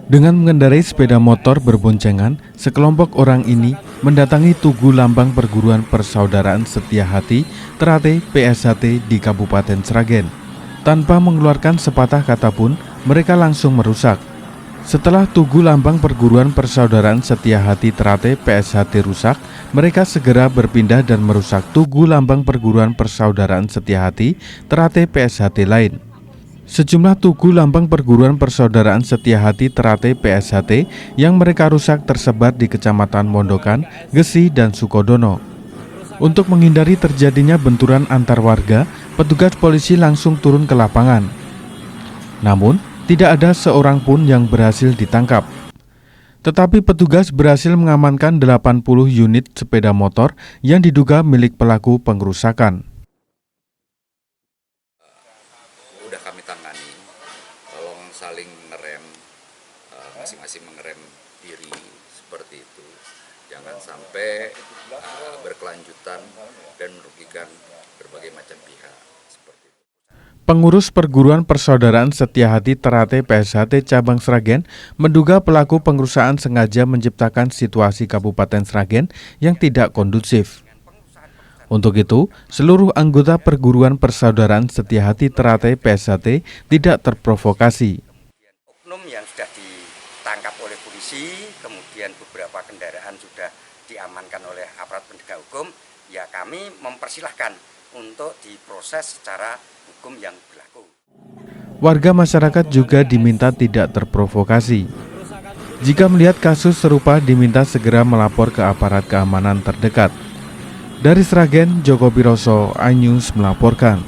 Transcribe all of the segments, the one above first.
Dengan mengendarai sepeda motor berboncengan, sekelompok orang ini mendatangi Tugu Lambang Perguruan Persaudaraan Setia Hati Terate PSHT di Kabupaten Sragen. Tanpa mengeluarkan sepatah kata pun, mereka langsung merusak. Setelah Tugu Lambang Perguruan Persaudaraan Setia Hati Terate PSHT rusak, mereka segera berpindah dan merusak Tugu Lambang Perguruan Persaudaraan Setia Hati Terate PSHT lain. Sejumlah tugu lambang perguruan persaudaraan Setia Hati Terate PSHT yang mereka rusak tersebar di Kecamatan Mondokan, Gesi, dan Sukodono. Untuk menghindari terjadinya benturan antar warga, petugas polisi langsung turun ke lapangan. Namun, tidak ada seorang pun yang berhasil ditangkap. Tetapi petugas berhasil mengamankan 80 unit sepeda motor yang diduga milik pelaku pengerusakan. Udah kami tangani, tolong saling ngerem, masing-masing mengerem diri seperti itu, jangan sampai berkelanjutan dan merugikan berbagai macam pihak seperti itu. Pengurus Perguruan Persaudaraan Setia Hati Terate PSHT Cabang Sragen menduga pelaku pengerusakan sengaja menciptakan situasi Kabupaten Sragen yang tidak kondusif. Untuk itu, seluruh anggota Perguruan Persaudaraan Setia Hati Terate PSHT tidak terprovokasi. Oknum yang sudah ditangkap oleh polisi, kemudian beberapa kendaraan sudah diamankan oleh aparat penegak hukum, ya kami mempersilahkan untuk diproses secara hukum yang berlaku. Warga masyarakat juga diminta tidak terprovokasi. Jika melihat kasus serupa, diminta segera melapor ke aparat keamanan terdekat. Dari Sragen, Joko Piroso, iNews melaporkan.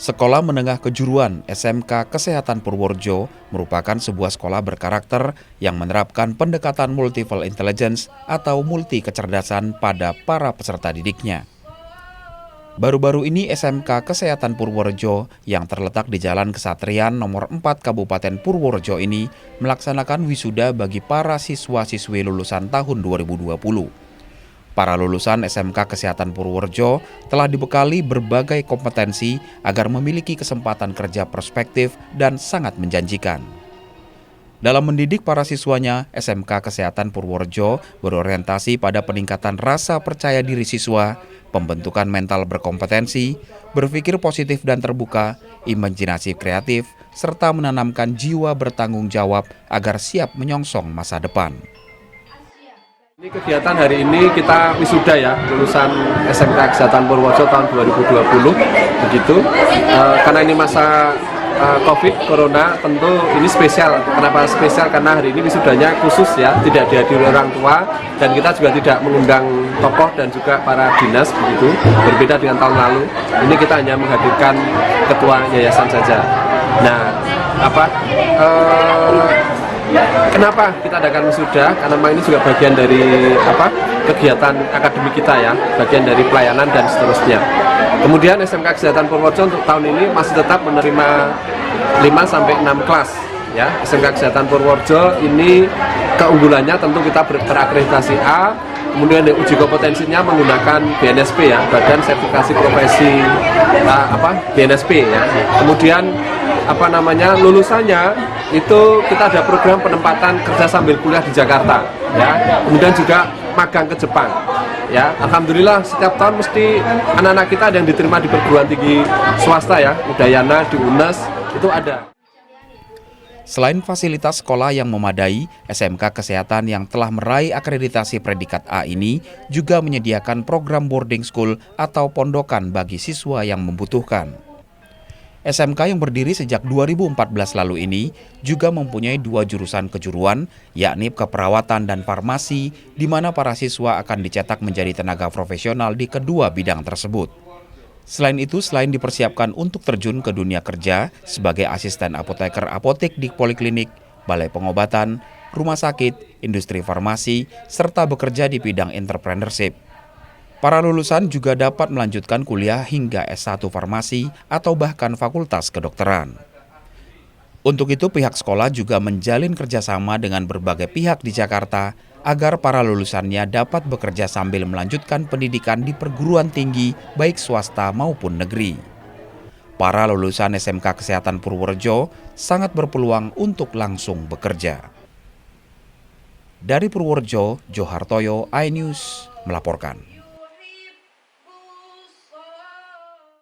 Sekolah Menengah Kejuruan SMK Kesehatan Purworejo merupakan sebuah sekolah berkarakter yang menerapkan pendekatan multiple intelligence atau multi kecerdasan pada para peserta didiknya. Baru-baru ini SMK Kesehatan Purworejo yang terletak di Jalan Kesatrian nomor 4 Kabupaten Purworejo ini melaksanakan wisuda bagi para siswa-siswi lulusan tahun 2020. Para lulusan SMK Kesehatan Purworejo telah dibekali berbagai kompetensi agar memiliki kesempatan kerja prospektif dan sangat menjanjikan. Dalam mendidik para siswanya, SMK Kesehatan Purworejo berorientasi pada peningkatan rasa percaya diri siswa, pembentukan mental berkompetensi, berpikir positif dan terbuka, imajinasi kreatif, serta menanamkan jiwa bertanggung jawab agar siap menyongsong masa depan. Ini kegiatan hari ini kita wisuda ya, lulusan SMK Kesehatan Purworejo tahun 2020 begitu. Karena ini masa COVID, Corona, tentu ini spesial. Kenapa spesial? Karena hari ini wisudanya khusus ya, tidak dihadiri orang tua, dan kita juga tidak mengundang tokoh dan juga para dinas begitu. Berbeda dengan tahun lalu, ini kita hanya menghadirkan ketua yayasan saja. Nah, kenapa kita adakan wisuda? Karena memang ini juga bagian dari kegiatan akademik kita ya, bagian dari pelayanan dan seterusnya. Kemudian SMK Kesehatan Purworejo untuk tahun ini masih tetap menerima 5-6 kelas ya. SMK Kesehatan Purworejo ini keunggulannya tentu kita terakreditasi A, kemudian uji kompetensinya menggunakan BNSP ya, Badan Sertifikasi Profesi BNSP ya. Kemudian lulusannya itu kita ada program penempatan kerja sambil kuliah di Jakarta ya. Kemudian juga magang ke Jepang ya. Alhamdulillah setiap tahun mesti anak-anak kita ada yang diterima di perguruan tinggi swasta ya, Udayana, di UNES itu ada. Selain fasilitas sekolah yang memadai, SMK Kesehatan yang telah meraih akreditasi predikat A ini juga menyediakan program boarding school atau pondokan bagi siswa yang membutuhkan. SMK yang berdiri sejak 2014 lalu ini juga mempunyai 2 jurusan kejuruan, yakni keperawatan dan farmasi, di mana para siswa akan dicetak menjadi tenaga profesional di kedua bidang tersebut. Selain itu, selain dipersiapkan untuk terjun ke dunia kerja sebagai asisten apoteker apotek di poliklinik, balai pengobatan, rumah sakit, industri farmasi, serta bekerja di bidang entrepreneurship. Para lulusan juga dapat melanjutkan kuliah hingga S1 farmasi atau bahkan fakultas kedokteran. Untuk itu pihak sekolah juga menjalin kerjasama dengan berbagai pihak di Jakarta agar para lulusannya dapat bekerja sambil melanjutkan pendidikan di perguruan tinggi baik swasta maupun negeri. Para lulusan SMK Kesehatan Purworejo sangat berpeluang untuk langsung bekerja. Dari Purworejo, Johartoyo, iNews melaporkan.